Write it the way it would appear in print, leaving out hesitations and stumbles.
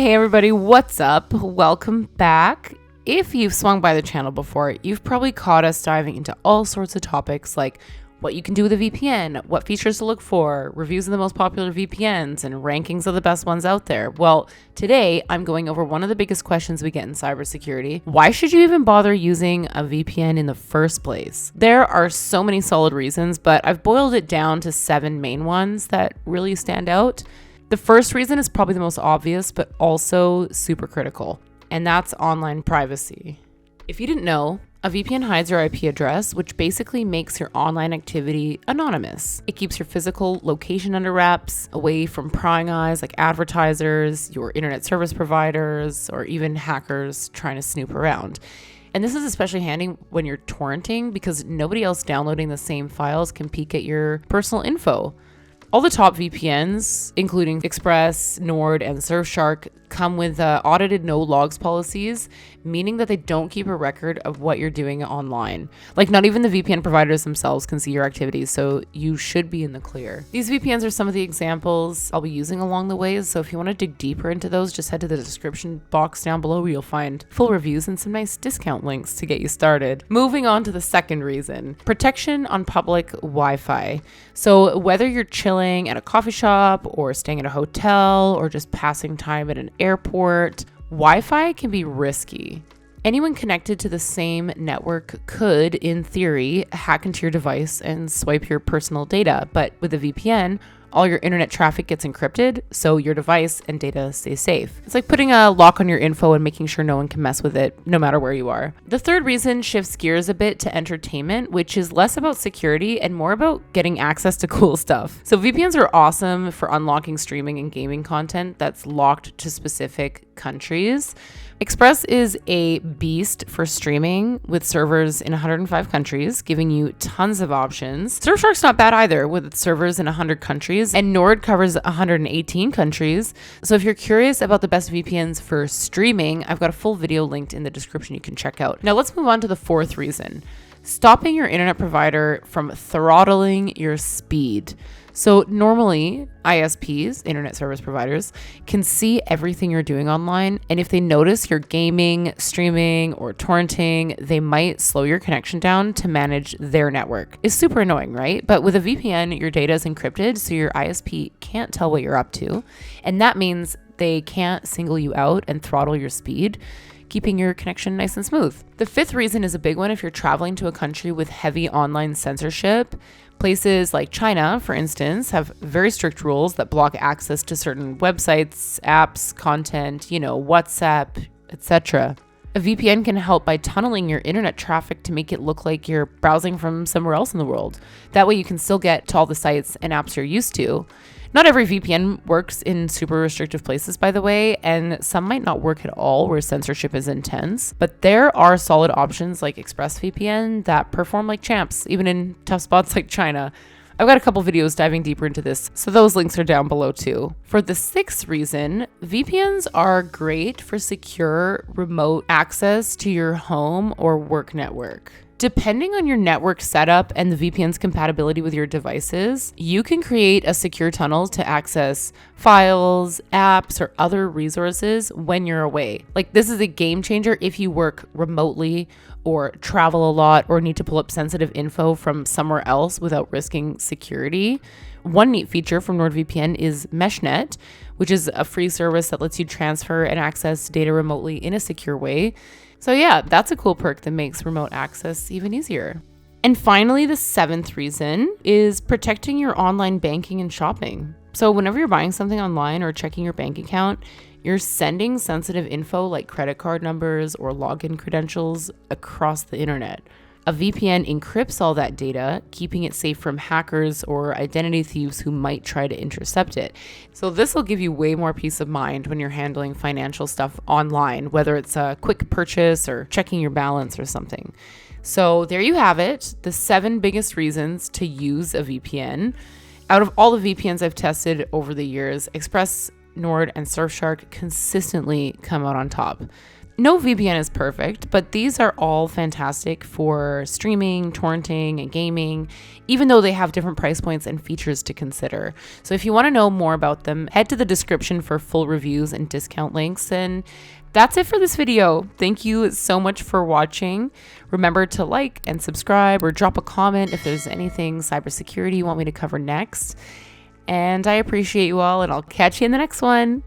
Hey everybody, what's up? Welcome back. If you've swung by the channel before, you've probably caught us diving into all sorts of topics like what you can do with a VPN, what features to look for, reviews of the most popular VPNs, and rankings of the best ones out there. Well, today I'm going over one of the biggest questions we get in cybersecurity. Why should you even bother using a VPN in the first place? There are so many solid reasons, but I've boiled it down to 7 main ones that really stand out. The first reason is probably the most obvious, but also super critical, and that's online privacy. If you didn't know, a VPN hides your IP address, which basically makes your online activity anonymous. It keeps your physical location under wraps, away from prying eyes like advertisers, your internet service providers, or even hackers trying to snoop around. And this is especially handy when you're torrenting because nobody else downloading the same files can peek at your personal info. All the top VPNs, including Express, Nord, and Surfshark, come with audited no logs policies, meaning that they don't keep a record of what you're doing online. Like, not even the VPN providers themselves can see your activities, so you should be in the clear. These VPNs are some of the examples I'll be using along the way, so if you want to dig deeper into those, just head to the description box down below where you'll find full reviews and some nice discount links to get you started. Moving on to the second reason, protection on public Wi-Fi. So whether you're chilling at a coffee shop or staying at a hotel or just passing time at an airport, Wi-Fi can be risky. Anyone connected to the same network could, in theory, hack into your device and swipe your personal data. But with a VPN, all your internet traffic gets encrypted, so your device and data stay safe. It's like putting a lock on your info and making sure no one can mess with it, no matter where you are. The third reason shifts gears a bit to entertainment, which is less about security and more about getting access to cool stuff. So VPNs are awesome for unlocking streaming and gaming content that's locked to specific countries. Express is a beast for streaming with servers in 105 countries, giving you tons of options. Surfshark's not bad either with servers in 100 countries, and Nord covers 118 countries. So if you're curious about the best VPNs for streaming, I've got a full video linked in the description you can check out. Now let's move on to the fourth reason. Stopping your internet provider from throttling your speed. So normally ISPs, internet service providers, can see everything you're doing online. And if they notice you're gaming, streaming, or torrenting, they might slow your connection down to manage their network. It's super annoying, right? But with a VPN, your data is encrypted, so your ISP can't tell what you're up to. And that means they can't single you out and throttle your speed, keeping your connection nice and smooth. The fifth reason is a big one if you're traveling to a country with heavy online censorship. Places like China, for instance, have very strict rules that block access to certain websites, apps, content, WhatsApp, etc. A VPN can help by tunneling your internet traffic to make it look like you're browsing from somewhere else in the world. That way you can still get to all the sites and apps you're used to. Not every VPN works in super restrictive places, by the way, and some might not work at all where censorship is intense. But there are solid options like ExpressVPN that perform like champs, even in tough spots like China. I've got a couple videos diving deeper into this, so those links are down below too. For the sixth reason, VPNs are great for secure remote access to your home or work network. Depending on your network setup and the VPN's compatibility with your devices, you can create a secure tunnel to access files, apps, or other resources when you're away. Like, this is a game changer if you work remotely or travel a lot or need to pull up sensitive info from somewhere else without risking security. One neat feature from NordVPN is MeshNet, which is a free service that lets you transfer and access data remotely in a secure way. So yeah, that's a cool perk that makes remote access even easier. And finally, the seventh reason is protecting your online banking and shopping. So whenever you're buying something online or checking your bank account, you're sending sensitive info like credit card numbers or login credentials across the internet. A VPN encrypts all that data, keeping it safe from hackers or identity thieves who might try to intercept it. So this will give you way more peace of mind when you're handling financial stuff online, whether it's a quick purchase or checking your balance or something. So there you have it, the 7 biggest reasons to use a VPN. Out of all the VPNs I've tested over the years, Express, Nord, and Surfshark consistently come out on top. No VPN is perfect, but these are all fantastic for streaming, torrenting, and gaming, even though they have different price points and features to consider. So if you want to know more about them, head to the description for full reviews and discount links. And that's it for this video. Thank you so much for watching. Remember to like and subscribe or drop a comment if there's anything cybersecurity you want me to cover next. And I appreciate you all, and I'll catch you in the next one.